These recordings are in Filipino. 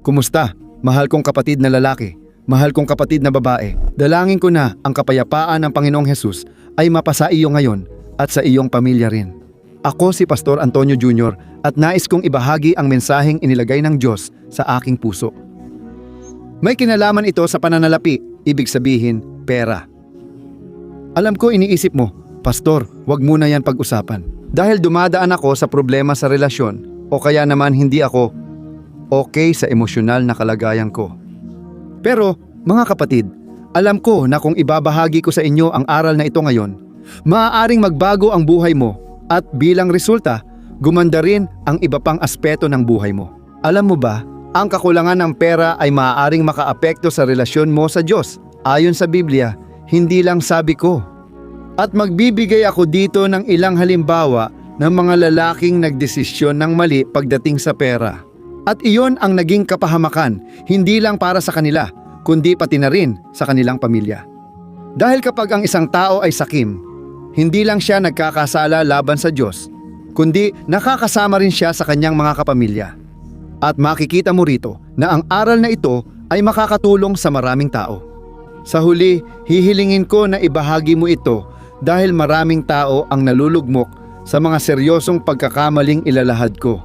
Kumusta, mahal kong kapatid na lalaki, mahal kong kapatid na babae? Dalangin ko na ang kapayapaan ng Panginoong Hesus ay mapasa iyo ngayon at sa iyong pamilya rin. Ako si Pastor Antonio Jr. at nais kong ibahagi ang mensaheng inilagay ng Diyos sa aking puso. May kinalaman ito sa pananalapi, ibig sabihin, pera. Alam ko iniisip mo, Pastor, wag muna yan pag-usapan. Dahil dumadaan ako sa problema sa relasyon o kaya naman hindi ako okay sa emosyonal na kalagayan ko. Pero, mga kapatid, alam ko na kung ibabahagi ko sa inyo ang aral na ito ngayon, maaaring magbago ang buhay mo at bilang resulta, gumanda rin ang iba pang aspeto ng buhay mo. Alam mo ba, ang kakulangan ng pera ay maaaring makaapekto sa relasyon mo sa Diyos. Ayon sa Biblia, hindi lang sabi ko. At magbibigay ako dito ng ilang halimbawa ng mga lalaking nagdesisyon ng mali pagdating sa pera. At iyon ang naging kapahamakan, hindi lang para sa kanila, kundi pati na rin sa kanilang pamilya. Dahil kapag ang isang tao ay sakim, hindi lang siya nagkakasala laban sa Diyos, kundi nakakasama rin siya sa kanyang mga kapamilya. At makikita mo rito na ang aral na ito ay makakatulong sa maraming tao. Sa huli, hihilingin ko na ibahagi mo ito dahil maraming tao ang nalulugmok sa mga seryosong pagkakamaling ilalahad ko.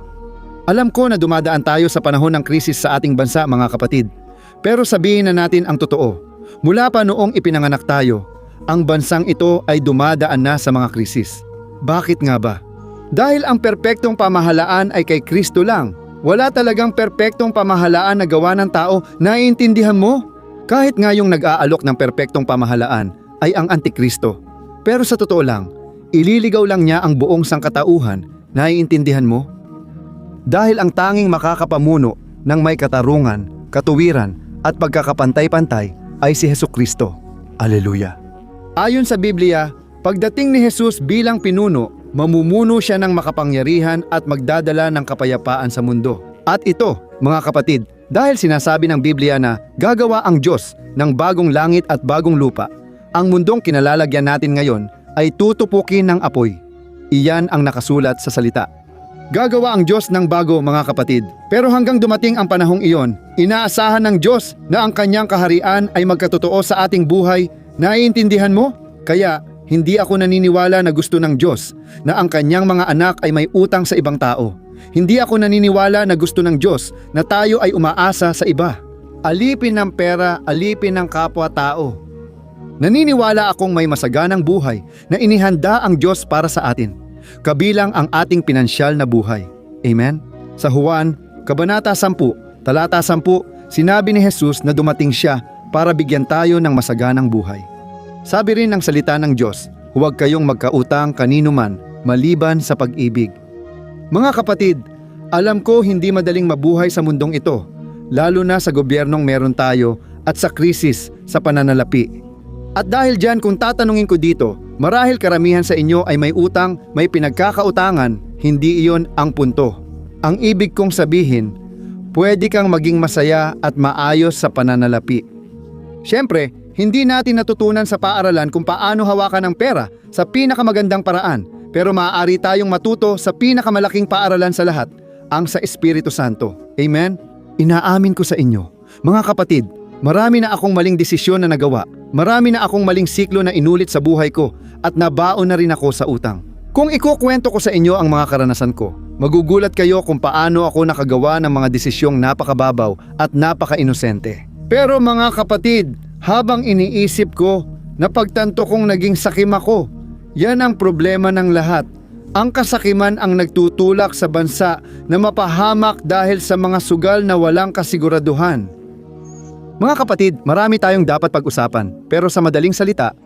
Alam ko na dumadaan tayo sa panahon ng krisis sa ating bansa, mga kapatid. Pero sabihin na natin ang totoo. Mula pa noong ipinanganak tayo, ang bansang ito ay dumadaan na sa mga krisis. Bakit nga ba? Dahil ang perpektong pamahalaan ay kay Kristo lang. Wala talagang perpektong pamahalaan na gawa ng tao, naiintindihan mo? Kahit nga yung nag-aalok ng perpektong pamahalaan ay ang Antikristo. Pero sa totoo lang, ililigaw lang niya ang buong sangkatauhan, naiintindihan mo? Dahil ang tanging makakapamuno ng may katarungan, katuwiran at pagkakapantay-pantay ay si Hesukristo. Aleluya! Ayon sa Biblia, pagdating ni Jesus bilang pinuno, mamumuno siya ng makapangyarihan at magdadala ng kapayapaan sa mundo. At ito, mga kapatid, dahil sinasabi ng Biblia na gagawa ang Diyos ng bagong langit at bagong lupa, ang mundong kinalalagyan natin ngayon ay tutupukin ng apoy. Iyan ang nakasulat sa salita. Gagawa ang Diyos ng bago, mga kapatid. Pero hanggang dumating ang panahong iyon, inaasahan ng Diyos na ang kanyang kaharian ay magkatotoo sa ating buhay. Naiintindihan mo? Kaya, hindi ako naniniwala na gusto ng Diyos na ang kanyang mga anak ay may utang sa ibang tao. Hindi ako naniniwala na gusto ng Diyos na tayo ay umaasa sa iba. Alipin ng pera, alipin ng kapwa-tao. Naniniwala akong may masaganang buhay na inihanda ang Diyos para sa atin, kabilang ang ating pinansyal na buhay. Amen? Sa Juan, Kabanata 10, Talata 10, sinabi ni Jesus na dumating siya para bigyan tayo ng masaganang buhay. Sabi rin ng salita ng Diyos, huwag kayong magkautang kanino man maliban sa pag-ibig. Mga kapatid, alam ko hindi madaling mabuhay sa mundong ito, lalo na sa gobyernong meron tayo at sa krisis sa pananalapi. At dahil dyan kung tatanungin ko dito, marahil karamihan sa inyo ay may utang, may pinagkakautangan, hindi iyon ang punto. Ang ibig kong sabihin, pwede kang maging masaya at maayos sa pananalapi. Siyempre, hindi natin natutunan sa paaralan kung paano hawakan ang pera sa pinakamagandang paraan, pero maaari tayong matuto sa pinakamalaking paaralan sa lahat, ang sa Espiritu Santo. Amen? Inaamin ko sa inyo, mga kapatid, marami na akong maling desisyon na nagawa. Marami na akong maling siklo na inulit sa buhay ko at nabaon na rin ako sa utang. Kung ikukwento ko sa inyo ang mga karanasan ko, magugulat kayo kung paano ako nakagawa ng mga desisyong napakababaw at napaka-inosente. Pero mga kapatid, habang iniisip ko, napagtanto kong naging sakim ako. Yan ang problema ng lahat. Ang kasakiman ang nagtutulak sa bansa na mapahamak dahil sa mga sugal na walang kasiguraduhan. Mga kapatid, marami tayong dapat pag-usapan, pero sa madaling salita,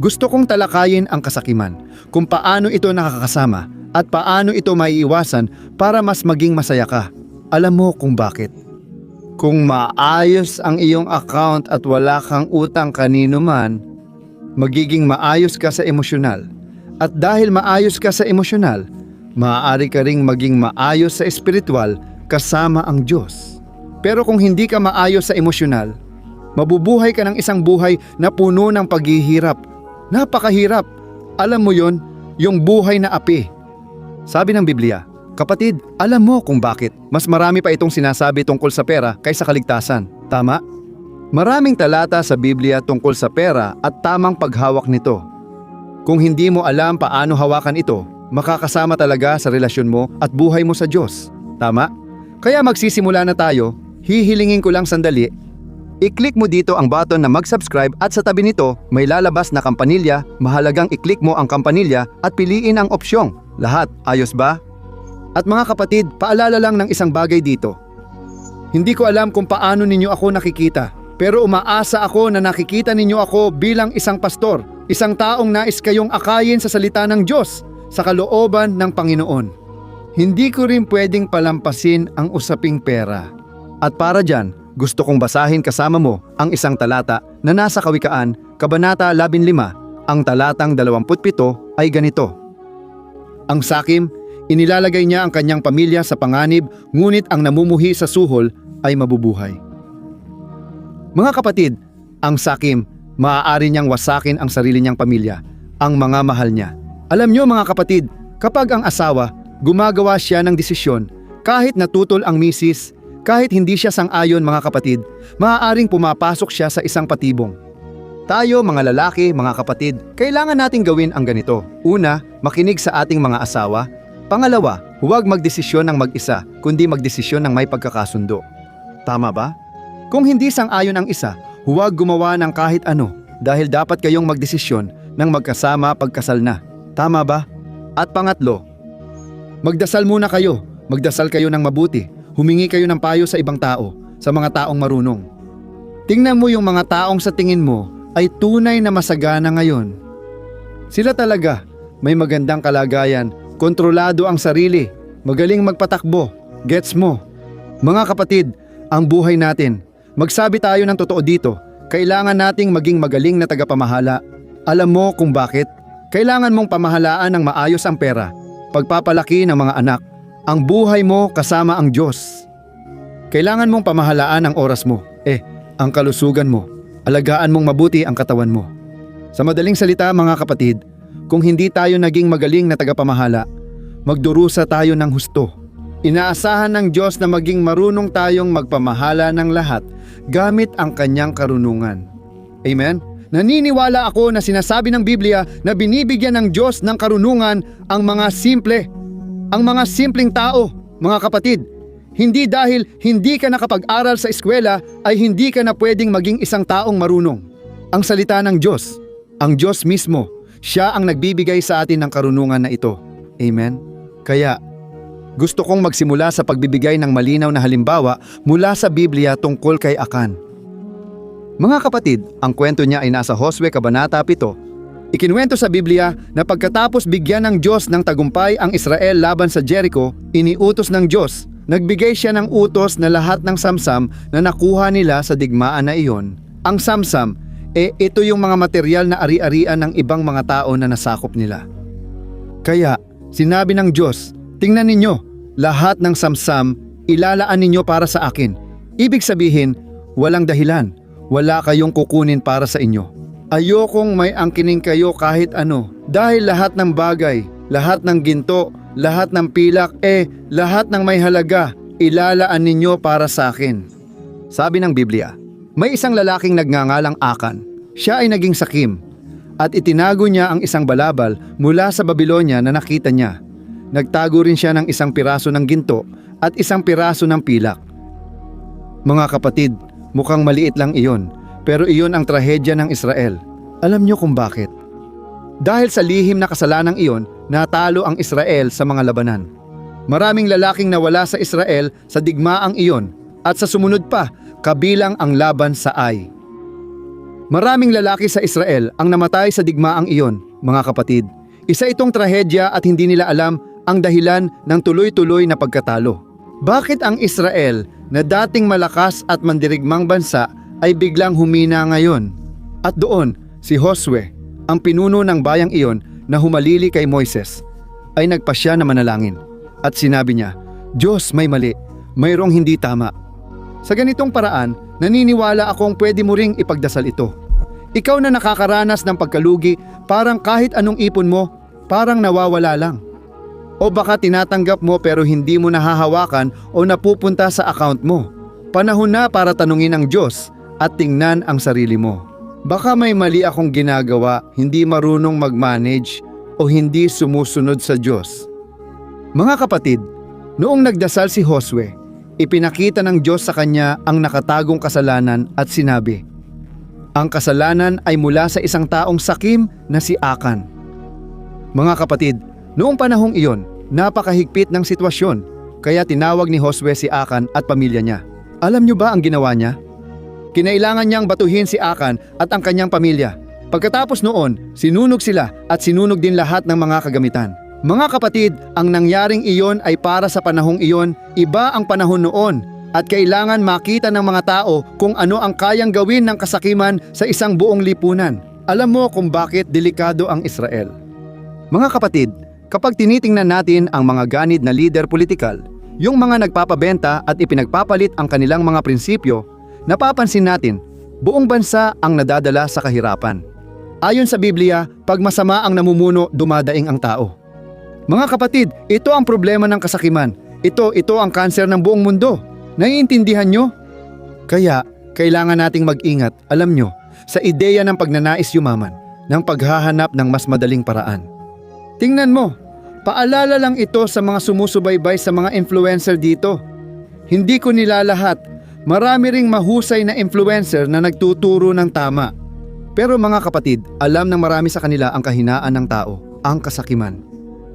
gusto kong talakayin ang kasakiman, kung paano ito nakakasama at paano ito maiiwasan para mas maging masaya ka. Alam mo kung bakit? Kung maayos ang iyong account at wala kang utang kanino man, magiging maayos ka sa emosyonal. At dahil maayos ka sa emosyonal, maaari ka ring maging maayos sa espiritual kasama ang Diyos. Pero kung hindi ka maayos sa emosyonal, mabubuhay ka ng isang buhay na puno ng paghihirap. Napakahirap. Alam mo yon, yung buhay na api. Sabi ng Biblia, Kapatid, alam mo kung bakit. Mas marami pa itong sinasabi tungkol sa pera kaysa kaligtasan. Tama? Maraming talata sa Biblia tungkol sa pera at tamang paghawak nito. Kung hindi mo alam paano hawakan ito, makakasama talaga sa relasyon mo at buhay mo sa Diyos. Tama? Kaya magsisimula na tayo. Hihilingin ko lang sandali. I-click mo dito ang button na mag-subscribe at sa tabi nito may lalabas na kampanilya. Mahalagang i-click mo ang kampanilya at piliin ang opsyong. Lahat, ayos ba? At mga kapatid, paalala lang ng isang bagay dito. Hindi ko alam kung paano ninyo ako nakikita, pero umaasa ako na nakikita ninyo ako bilang isang pastor, isang taong nais kayong akayin sa salita ng Diyos, sa kalooban ng Panginoon. Hindi ko rin pwedeng palampasin ang usaping pera. At para dyan, gusto kong basahin kasama mo ang isang talata na nasa Kawikaan, Kabanata 15, ang talatang 27 ay ganito. Ang sakim, inilalagay niya ang kanyang pamilya sa panganib, ngunit ang namumuhi sa suhol ay mabubuhay. Mga kapatid, ang sakim, maaari niyang wasakin ang sarili niyang pamilya, ang mga mahal niya. Alam niyo mga kapatid, kapag ang asawa, gumagawa siya ng desisyon, kahit natutol ang misis, kahit hindi siya sang-ayon mga kapatid, maaaring pumapasok siya sa isang patibong. Tayo mga lalaki, mga kapatid, kailangan nating gawin ang ganito. Una, makinig sa ating mga asawa. Pangalawa, huwag magdesisyon ng mag-isa, kundi magdesisyon ng may pagkakasundo. Tama ba? Kung hindi sang-ayon ang isa, huwag gumawa ng kahit ano dahil dapat kayong magdesisyon ng magkasama pagkasal na. Tama ba? At pangatlo, magdasal muna kayo. Magdasal kayo ng mabuti. Humingi kayo ng payo sa ibang tao, sa mga taong marunong. Tingnan mo yung mga taong sa tingin mo ay tunay na masagana ngayon. Sila talaga, may magandang kalagayan, kontrolado ang sarili, magaling magpatakbo, gets mo? Mga kapatid, ang buhay natin, magsabi tayo ng totoo dito, kailangan nating maging magaling na tagapamahala. Alam mo kung bakit? Kailangan mong pamahalaan ng maayos ang pera, pagpapalaki ng mga anak, ang buhay mo kasama ang Diyos. Kailangan mong pamahalaan ang oras mo, ang kalusugan mo, alagaan mong mabuti ang katawan mo. Sa madaling salita mga kapatid, kung hindi tayo naging magaling na tagapamahala, magdurusa tayo ng husto. Inaasahan ng Diyos na maging marunong tayong magpamahala ng lahat gamit ang kanyang karunungan. Amen? Naniniwala ako na sinasabi ng Biblia na binibigyan ng Diyos ng karunungan ang mga simple. Ang mga simpleng tao, mga kapatid, hindi dahil hindi ka nakapag-aral sa eskwela ay hindi ka na pwedeng maging isang taong marunong. Ang salita ng Diyos, ang Diyos mismo, siya ang nagbibigay sa atin ng karunungan na ito. Amen? Kaya, gusto kong magsimula sa pagbibigay ng malinaw na halimbawa mula sa Biblia tungkol kay Akan. Mga kapatid, ang kwento niya ay nasa Josue Kabanata 7. Ikinuwento sa Biblia na pagkatapos bigyan ng Diyos ng tagumpay ang Israel laban sa Jericho, iniutos ng Diyos. Nagbigay siya ng utos na lahat ng samsam na nakuha nila sa digmaan na iyon. Ang samsam, ito yung mga material na ari-arian ng ibang mga tao na nasakop nila. Kaya, sinabi ng Diyos, tingnan ninyo, lahat ng samsam, ilalaan ninyo para sa akin. Ibig sabihin, walang dahilan, wala kayong kukunin para sa inyo. Ayokong may angkining kayo kahit ano, dahil lahat ng bagay, lahat ng ginto, lahat ng pilak, lahat ng may halaga, ilalaan ninyo para sa akin. Sabi ng Biblia, may isang lalaking nagngangalang Akan. Siya ay naging sakim, at itinago niya ang isang balabal mula sa Babylonia na nakita niya. Nagtago rin siya ng isang piraso ng ginto at isang piraso ng pilak. Mga kapatid, mukhang maliit lang iyon. Pero iyon ang trahedya ng Israel. Alam niyo kung bakit? Dahil sa lihim na kasalanang iyon, natalo ang Israel sa mga labanan. Maraming lalaking nawala sa Israel sa digmaang iyon at sa sumunod pa, kabilang ang laban sa Ai. Maraming lalaki sa Israel ang namatay sa digmaang iyon, mga kapatid. Isa itong trahedya at hindi nila alam ang dahilan ng tuloy-tuloy na pagkatalo. Bakit ang Israel na dating malakas at mandirigmang bansa ay biglang humina ngayon? At doon, si Josue, ang pinuno ng bayang iyon na humalili kay Moises, ay nagpasya na manalangin. At sinabi niya, Diyos, may mali, mayroong hindi tama. Sa ganitong paraan, naniniwala akong pwede mo ring ipagdasal ito. Ikaw na nakakaranas ng pagkalugi, parang kahit anong ipon mo, parang nawawala lang. O baka tinatanggap mo pero hindi mo nahahawakan o napupunta sa account mo. Panahon na para tanungin ang Diyos at tingnan ang sarili mo. Baka may mali akong ginagawa, hindi marunong mag-manage o hindi sumusunod sa Diyos. Mga kapatid, noong nagdasal si Josue, ipinakita ng Diyos sa kanya ang nakatagong kasalanan at sinabi, ang kasalanan ay mula sa isang taong sakim na si Akan. Mga kapatid, noong panahong iyon, napakahigpit ng sitwasyon, kaya tinawag ni Josue si Akan at pamilya niya. Alam niyo ba ang ginawa niya? Kinailangan niyang batuhin si Akan at ang kanyang pamilya. Pagkatapos noon, sinunog sila at sinunog din lahat ng mga kagamitan. Mga kapatid, ang nangyaring iyon ay para sa panahong iyon, iba ang panahon noon at kailangan makita ng mga tao kung ano ang kayang gawin ng kasakiman sa isang buong lipunan. Alam mo kung bakit delikado ang Israel. Mga kapatid, kapag tinitingnan natin ang mga ganid na lider politikal, yung mga nagpapabenta at ipinagpapalit ang kanilang mga prinsipyo, napapansin natin, buong bansa ang nadadala sa kahirapan. Ayon sa Biblia, pag masama ang namumuno, dumadaing ang tao. Mga kapatid, ito ang problema ng kasakiman. Ito ang kanser ng buong mundo. Naiintindihan nyo? Kaya, kailangan nating mag-ingat, alam nyo, sa ideya ng pagnanais yumaman, ng paghahanap ng mas madaling paraan. Tingnan mo, paalala lang ito sa mga sumusubaybay sa mga influencer dito. Hindi ko nilalahat, marami ring mahusay na influencer na nagtuturo ng tama. Pero mga kapatid, alam ng marami sa kanila ang kahinaan ng tao, ang kasakiman.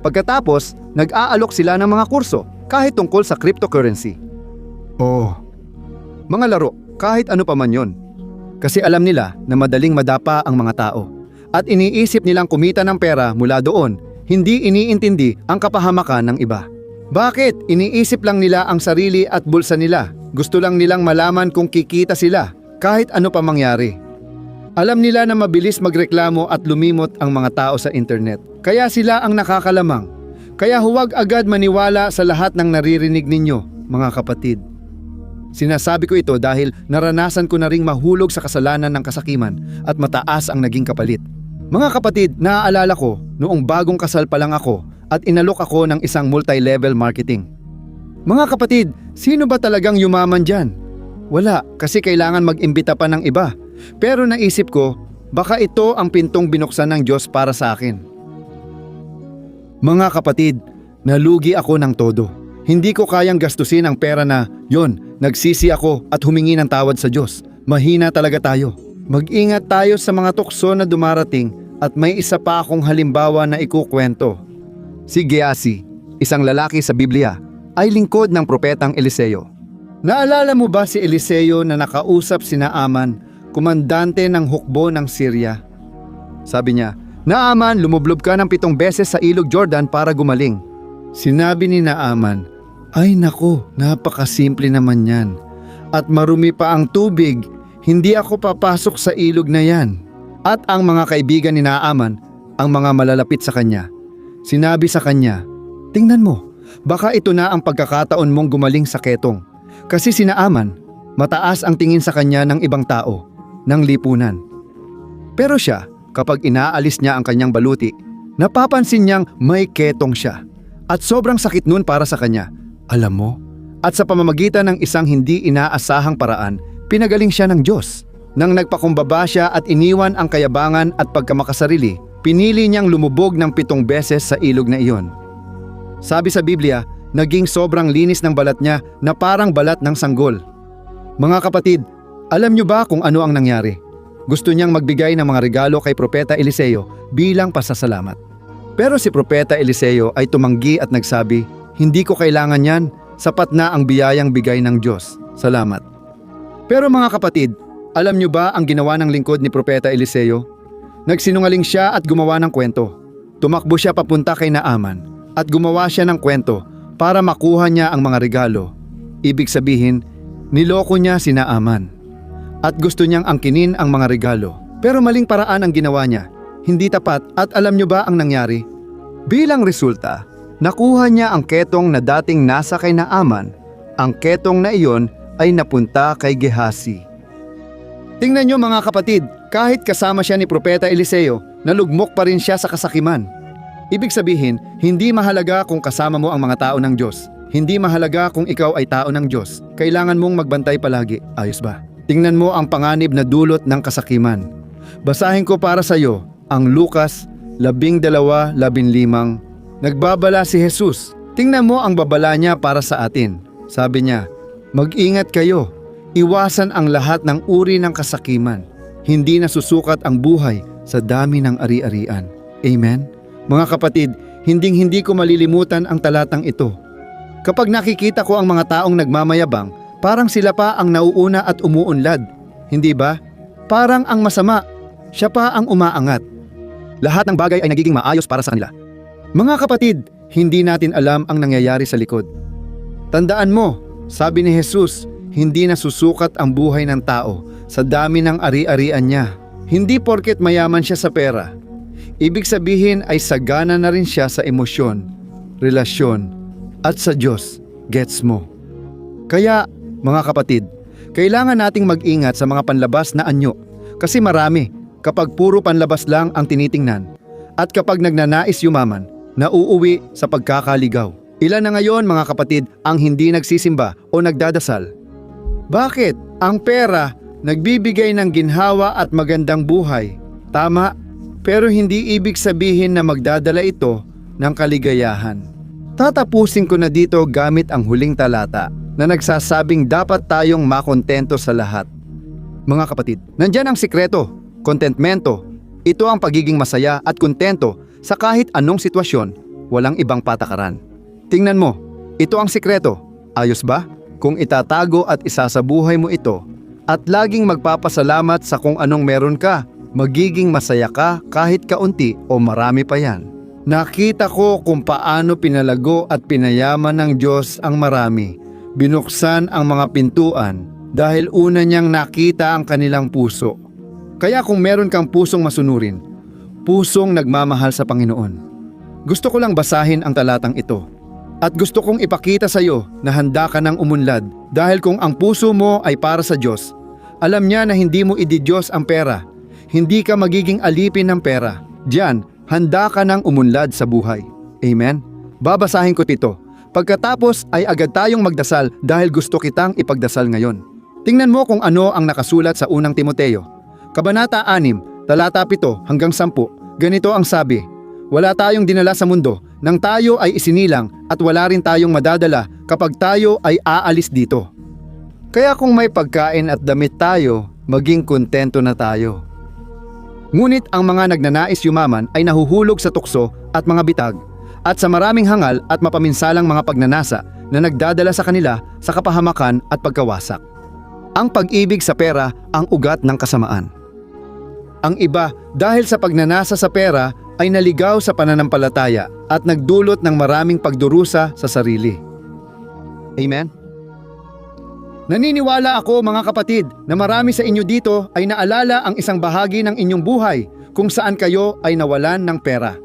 Pagkatapos, nag-aalok sila ng mga kurso, kahit tungkol sa cryptocurrency. Mga laro, kahit ano pa man yon. Kasi alam nila na madaling madapa ang mga tao. At iniisip nilang kumita ng pera mula doon, hindi iniintindi ang kapahamakan ng iba. Bakit? Iniisip lang nila ang sarili at bulsa nila. Gusto lang nilang malaman kung kikita sila, kahit ano pa mangyari. Alam nila na mabilis magreklamo at lumimot ang mga tao sa internet. Kaya sila ang nakakalamang. Kaya huwag agad maniwala sa lahat ng naririnig ninyo, mga kapatid. Sinasabi ko ito dahil naranasan ko na ring mahulog sa kasalanan ng kasakiman at mataas ang naging kapalit. Mga kapatid, naaalala ko noong bagong kasal pa lang ako at inalok ako ng isang multi-level marketing. Mga kapatid, sino ba talagang yumaman dyan? Wala, kasi kailangan mag-imbita pa ng iba. Pero naisip ko, baka ito ang pintong binuksan ng Diyos para sa akin. Mga kapatid, nalugi ako ng todo. Hindi ko kayang gastusin ang pera na, nagsisi ako at humingi ng tawad sa Diyos. Mahina talaga tayo. Mag-ingat tayo sa mga tukso na dumarating at may isa pa akong halimbawa na ikukwento. Si Gehazi, isang lalaki sa Biblia, ay lingkod ng propetang Eliseo. Naalala mo ba si Eliseo na nakausap si Naaman, komandante ng hukbo ng Syria? Sabi niya, Naaman, lumublob ka ng 7 beses sa ilog Jordan para gumaling. Sinabi ni Naaman, ay nako, napakasimple naman yan. At marumi pa ang tubig, hindi ako papasok sa ilog na yan. At ang mga kaibigan ni Naaman, ang mga malalapit sa kanya, sinabi sa kanya, tingnan mo, baka ito na ang pagkakataon mong gumaling sa ketong. Kasi si Naaman, mataas ang tingin sa kanya ng ibang tao, ng lipunan. Pero siya, kapag inaalis niya ang kanyang baluti, napapansin niyang may ketong siya. At sobrang sakit nun para sa kanya. Alam mo? At sa pamamagitan ng isang hindi inaasahang paraan, pinagaling siya ng Diyos. Nang nagpakumbaba siya at iniwan ang kayabangan at pagkamakasarili, pinili niyang lumubog ng 7 beses sa ilog na iyon. Sabi sa Biblia, naging sobrang linis ng balat niya na parang balat ng sanggol. Mga kapatid, alam niyo ba kung ano ang nangyari? Gusto niyang magbigay ng mga regalo kay Propeta Eliseo bilang pasasalamat. Pero si Propeta Eliseo ay tumanggi at nagsabi, hindi ko kailangan yan, sapat na ang biyayang bigay ng Diyos. Salamat. Pero mga kapatid, alam niyo ba ang ginawa ng lingkod ni Propeta Eliseo? Nagsinungaling siya at gumawa ng kwento. Tumakbo siya papunta kay Naaman at gumawa siya ng kwento para makuha niya ang mga regalo. Ibig sabihin, niloko niya si Naaman. At gusto niyang angkinin ang mga regalo. Pero maling paraan ang ginawa niya. Hindi tapat at alam niyo ba ang nangyari? Bilang resulta, nakuha niya ang ketong na dating nasa kay Naaman. Ang ketong na iyon ay napunta kay Gehazi. Tingnan niyo mga kapatid, kahit kasama siya ni Propeta Eliseo, nalugmok pa rin siya sa kasakiman. Ibig sabihin, hindi mahalaga kung kasama mo ang mga tao ng Diyos. Hindi mahalaga kung ikaw ay tao ng Diyos. Kailangan mong magbantay palagi. Ayos ba? Tingnan mo ang panganib na dulot ng kasakiman. Basahin ko para sa iyo ang Lucas 12:15. Nagbabala si Jesus. Tingnan mo ang babala niya para sa atin. Sabi niya, mag-ingat kayo. Iwasan ang lahat ng uri ng kasakiman. Hindi nasusukat ang buhay sa dami ng ari-arian. Amen? Mga kapatid, hinding-hindi ko malilimutan ang talatang ito. Kapag nakikita ko ang mga taong nagmamayabang, parang sila pa ang nauuna at umuunlad. Hindi ba? Parang ang masama, siya pa ang umaangat. Lahat ng bagay ay nagiging maayos para sa kanila. Mga kapatid, hindi natin alam ang nangyayari sa likod. Tandaan mo, sabi ni Jesus, hindi nasusukat ang buhay ng tao sa dami ng ari-arian niya. Hindi porket mayaman siya sa pera. Ibig sabihin ay sagana na rin siya sa emosyon, relasyon, at sa Diyos. Gets mo? Kaya, mga kapatid, kailangan nating mag-ingat sa mga panlabas na anyo. Kasi marami, kapag puro panlabas lang ang tinitingnan, at kapag nagnanais yumaman, nauuwi sa pagkakaligaw. Ilan na ngayon, mga kapatid, ang hindi nagsisimba o nagdadasal? Bakit? Ang pera nagbibigay ng ginhawa at magandang buhay. Tama, pero hindi ibig sabihin na magdadala ito ng kaligayahan. Tatapusin ko na dito gamit ang huling talata na nagsasabing dapat tayong makontento sa lahat. Mga kapatid, nandyan ang sikreto, kontentmento. Ito ang pagiging masaya at kontento sa kahit anong sitwasyon, walang ibang patakaran. Tingnan mo, ito ang sikreto. Ayos ba? Kung itatago at isasabuhay mo ito at laging magpapasalamat sa kung anong meron ka, magiging masaya ka kahit kaunti o marami pa yan. Nakita ko kung paano pinalago at pinayaman ng Diyos ang marami. Binuksan ang mga pintuan dahil una niyang nakita ang kanilang puso. Kaya kung meron kang pusong masunurin, pusong nagmamahal sa Panginoon. Gusto ko lang basahin ang talatang ito. At gusto kong ipakita sa iyo na handa ka ng umunlad dahil kung ang puso mo ay para sa Diyos, alam niya na hindi mo ididiyos ang pera. Hindi ka magiging alipin ng pera. Diyan, handa ka ng umunlad sa buhay. Amen? Babasahin ko ito. Pagkatapos ay agad tayong magdasal dahil gusto kitang ipagdasal ngayon. Tingnan mo kung ano ang nakasulat sa unang Timoteo. Kabanata 6, talata 7 hanggang 10. Ganito ang sabi, wala tayong dinala sa mundo nang tayo ay isinilang at wala rin tayong madadala kapag tayo ay aalis dito. Kaya kung may pagkain at damit tayo, maging kontento na tayo. Ngunit ang mga nagnanais yumaman ay nahuhulog sa tukso at mga bitag at sa maraming hangal at mapaminsalang mga pagnanasa na nagdadala sa kanila sa kapahamakan at pagkawasak. Ang pag-ibig sa pera ang ugat ng kasamaan. Ang iba dahil sa pagnanasa sa pera ay naligaw sa pananampalataya at nagdulot ng maraming pagdurusa sa sarili. Amen? Naniniwala ako mga kapatid na marami sa inyo dito ay naalala ang isang bahagi ng inyong buhay kung saan kayo ay nawalan ng pera.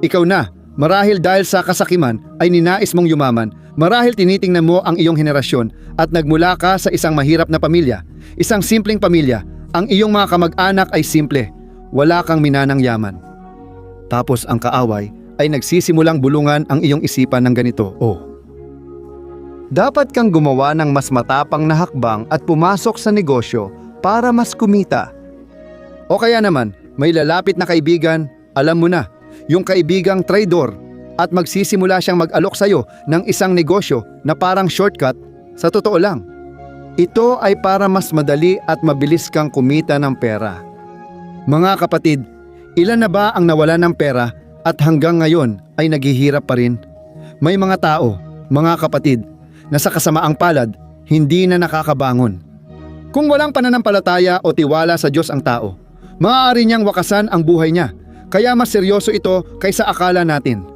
Ikaw na, marahil dahil sa kasakiman ay ninais mong yumaman, marahil tinitingnan mo ang iyong henerasyon at nagmula ka sa isang mahirap na pamilya, isang simpleng pamilya, ang iyong mga kamag-anak ay simple, wala kang minanang yaman. Tapos ang kaaway ay nagsisimulang bulungan ang iyong isipan ng ganito, dapat kang gumawa ng mas matapang na hakbang at pumasok sa negosyo para mas kumita. O kaya naman, may lalapit na kaibigan, alam mo na, yung kaibigang traidor at magsisimula siyang mag-alok sa'yo ng isang negosyo na parang shortcut, sa totoo lang. Ito ay para mas madali at mabilis kang kumita ng pera. Mga kapatid, ilan na ba ang nawalan ng pera at hanggang ngayon ay naghihirap pa rin? May mga tao, mga kapatid, na sa kasamaang palad, hindi na nakakabangon. Kung walang pananampalataya o tiwala sa Diyos ang tao, maaari niyang wakasan ang buhay niya, kaya mas seryoso ito kaysa akala natin.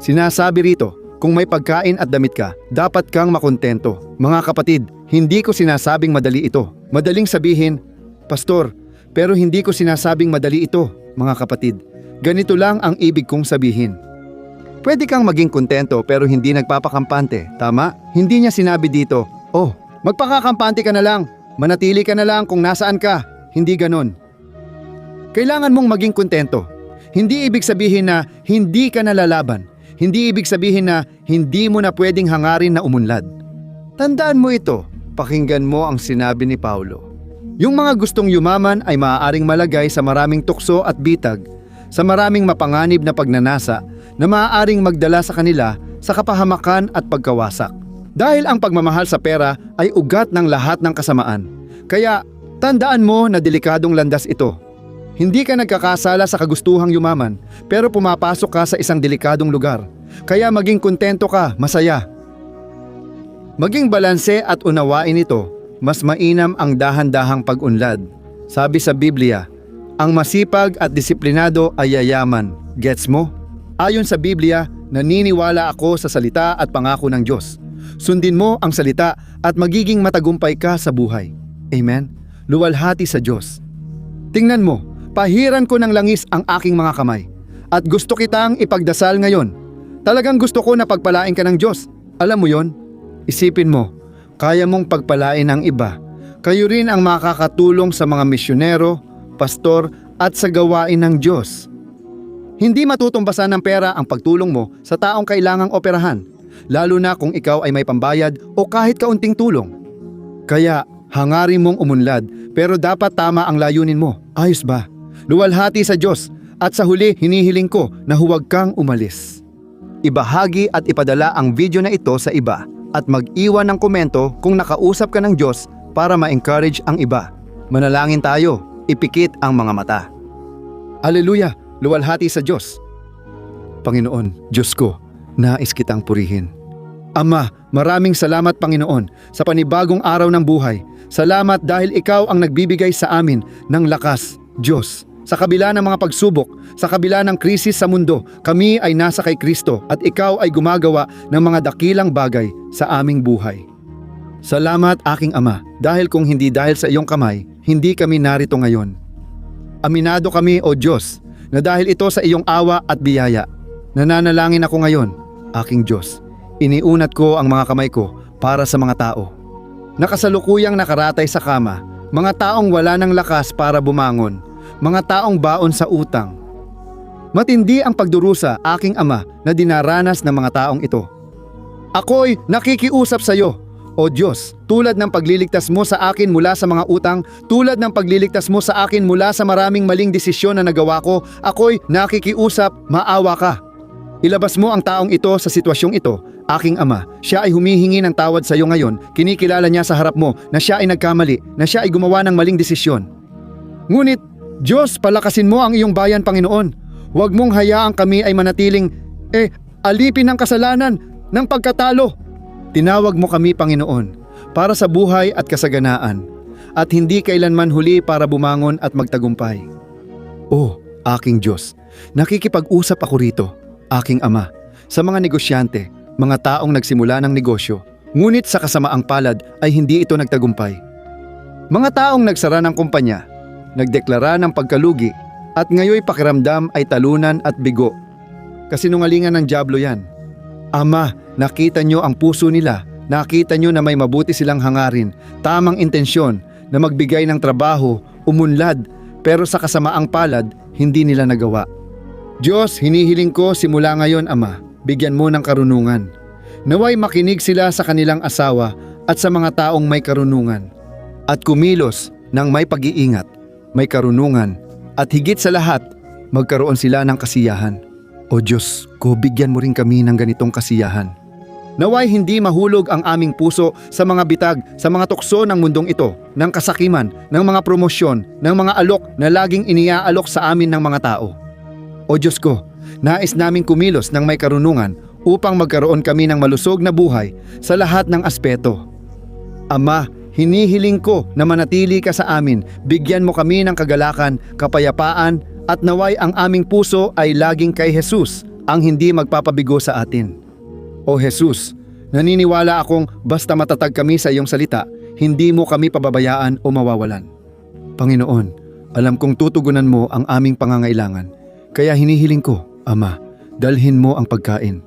Sinasabi rito, kung may pagkain at damit ka, dapat kang makontento. Mga kapatid, hindi ko sinasabing madali ito. Madaling sabihin, Pastor, pero hindi ko sinasabing madali ito, mga kapatid. Ganito lang ang ibig kong sabihin. Pwede kang maging kontento pero hindi nagpapakampante, tama? Hindi niya sinabi dito, magpakakampante ka na lang, manatili ka na lang kung nasaan ka. Hindi ganon. Kailangan mong maging kontento. Hindi ibig sabihin na hindi ka nalalaban. Hindi ibig sabihin na hindi mo na pwedeng hangarin na umunlad. Tandaan mo ito, pakinggan mo ang sinabi ni Paulo. Yung mga gustong yumaman ay maaaring malagay sa maraming tukso at bitag, sa maraming mapanganib na pagnanasa na maaaring magdala sa kanila sa kapahamakan at pagkawasak. Dahil ang pagmamahal sa pera ay ugat ng lahat ng kasamaan. Kaya tandaan mo na delikadong landas ito. Hindi ka nagkakasala sa kagustuhang yumaman, pero pumapasok ka sa isang delikadong lugar. Kaya maging kontento ka, masaya. Maging balanse at unawain ito, mas mainam ang dahan-dahang pag-unlad. Sabi sa Biblia, ang masipag at disiplinado ay yayaman. Gets mo? Ayon sa Biblia, naniniwala ako sa salita at pangako ng Diyos. Sundin mo ang salita at magiging matagumpay ka sa buhay. Amen? Luwalhati sa Diyos. Tingnan mo, pahiran ko ng langis ang aking mga kamay. At gusto kitang ipagdasal ngayon. Talagang gusto ko na pagpalain ka ng Diyos. Alam mo yon? Isipin mo, kaya mong pagpalain ang iba. Kayo rin ang makakatulong sa mga misyonero, pastor at sa gawain ng Diyos. Hindi matutumbasan ng pera ang pagtulong mo sa taong kailangang operahan, lalo na kung ikaw ay may pambayad o kahit kaunting tulong. Kaya hangarin mong umunlad, pero dapat tama ang layunin mo. Ayos ba? Luwalhati sa Diyos, at sa huli hinihiling ko na huwag kang umalis. Ibahagi at ipadala ang video na ito sa iba at mag-iwan ng komento kung nakausap ka ng Diyos para ma-encourage ang iba. Manalangin tayo, ipikit ang mga mata. Aleluya, luwalhati sa Diyos. Panginoon, Diyos ko, nais kitang purihin. Ama, maraming salamat Panginoon sa panibagong araw ng buhay. Salamat dahil ikaw ang nagbibigay sa amin ng lakas, Diyos. Sa kabila ng mga pagsubok, sa kabila ng krisis sa mundo, kami ay nasa kay Kristo at ikaw ay gumagawa ng mga dakilang bagay sa aming buhay. Salamat aking Ama, dahil kung hindi dahil sa iyong kamay, hindi kami narito ngayon. Aminado kami o Diyos, na dahil ito sa iyong awa at biyaya. Nananalangin ako ngayon, aking Diyos. Iniunat ko ang mga kamay ko para sa mga tao. Nakasalukuyang nakaratay sa kama, mga taong wala ng lakas para bumangon, mga taong baon sa utang. Matindi ang pagdurusa, aking Ama, na dinaranas ng mga taong ito. Ako'y nakikiusap sa iyo, O Diyos, tulad ng pagliligtas mo sa akin mula sa mga utang, tulad ng pagliligtas mo sa akin mula sa maraming maling desisyon na nagawa ko, ako'y nakikiusap, maawa ka. Ilabas mo ang taong ito sa sitwasyong ito, aking Ama. Siya ay humihingi ng tawad sa iyo ngayon, kinikilala niya sa harap mo na siya ay nagkamali, na siya ay gumawa ng maling desisyon. Ngunit, Diyos, palakasin mo ang iyong bayan, Panginoon. Huwag mong hayaang kami ay manatiling, alipin ng kasalanan, ng pagkatalo. Tinawag mo kami, Panginoon, para sa buhay at kasaganaan, at hindi kailanman huli para bumangon at magtagumpay. O, aking Diyos, nakikipag-usap ako rito, aking Ama, sa mga negosyante, mga taong nagsimula ng negosyo, ngunit sa kasamaang palad ay hindi ito nagtagumpay. Mga taong nagsara ng kumpanya, nagdeklara ng pagkalugi, at ngayoy pakiramdam ay talunan at bigo. Kasinungalingan ng dyablo yan. Ama, nakita nyo ang puso nila, nakita nyo na may mabuti silang hangarin, tamang intensyon na magbigay ng trabaho, umunlad, pero sa kasamaang palad, hindi nila nagawa. Diyos, hinihiling ko simula ngayon, Ama, bigyan mo ng karunungan. Naway makinig sila sa kanilang asawa at sa mga taong may karunungan, at kumilos ng may pag-iingat, may karunungan, at higit sa lahat, magkaroon sila ng kasiyahan. O Diyos ko, bigyan mo rin kami ng ganitong kasiyahan. Naway hindi mahulog ang aming puso sa mga bitag, sa mga tukso ng mundong ito, ng kasakiman, ng mga promosyon, ng mga alok na laging iniaalok sa amin ng mga tao. O Diyos ko, nais naming kumilos ng may karunungan upang magkaroon kami ng malusog na buhay sa lahat ng aspeto. Ama, hinihiling ko na manatili ka sa amin, bigyan mo kami ng kagalakan, kapayapaan, at naway ang aming puso ay laging kay Jesus, ang hindi magpapabigo sa atin. O Jesus, naniniwala akong basta matatag kami sa iyong salita, hindi mo kami pababayaan o mawawalan. Panginoon, alam kong tutugunan mo ang aming pangangailangan, kaya hinihiling ko, Ama, dalhin mo ang pagkain.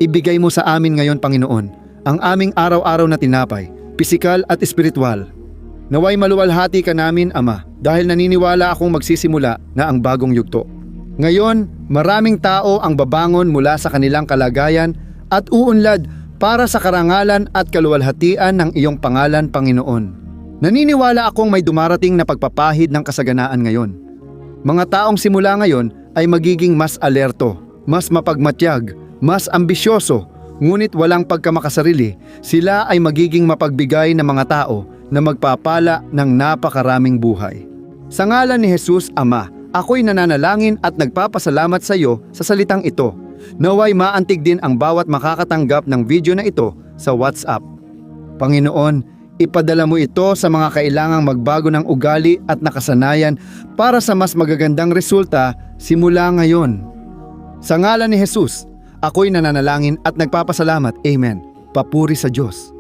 Ibigay mo sa amin ngayon, Panginoon, ang aming araw-araw na tinapay, pisikal at espiritual. Naway maluwalhati ka namin, Ama, dahil naniniwala akong magsisimula na ang bagong yugto. Ngayon, maraming tao ang babangon mula sa kanilang kalagayan at uunlad para sa karangalan at kaluwalhatian ng iyong pangalan, Panginoon. Naniniwala akong may dumarating na pagpapahid ng kasaganaan ngayon. Mga taong simula ngayon ay magiging mas alerto, mas mapagmatyag, mas ambisyoso, ngunit walang pagkamakasarili. Sila ay magiging mapagbigay na mga tao na magpapala ng napakaraming buhay. Sa ngalan ni Jesus, Ama, ako'y nananalangin at nagpapasalamat sa iyo sa salitang ito. Naway maantig din ang bawat makakatanggap ng video na ito sa WhatsApp. Panginoon, ipadala mo ito sa mga kailangang magbago ng ugali at nakasanayan para sa mas magagandang resulta simula ngayon. Sa ngalan ni Jesus, ako'y nananalangin at nagpapasalamat. Amen. Papuri sa Diyos.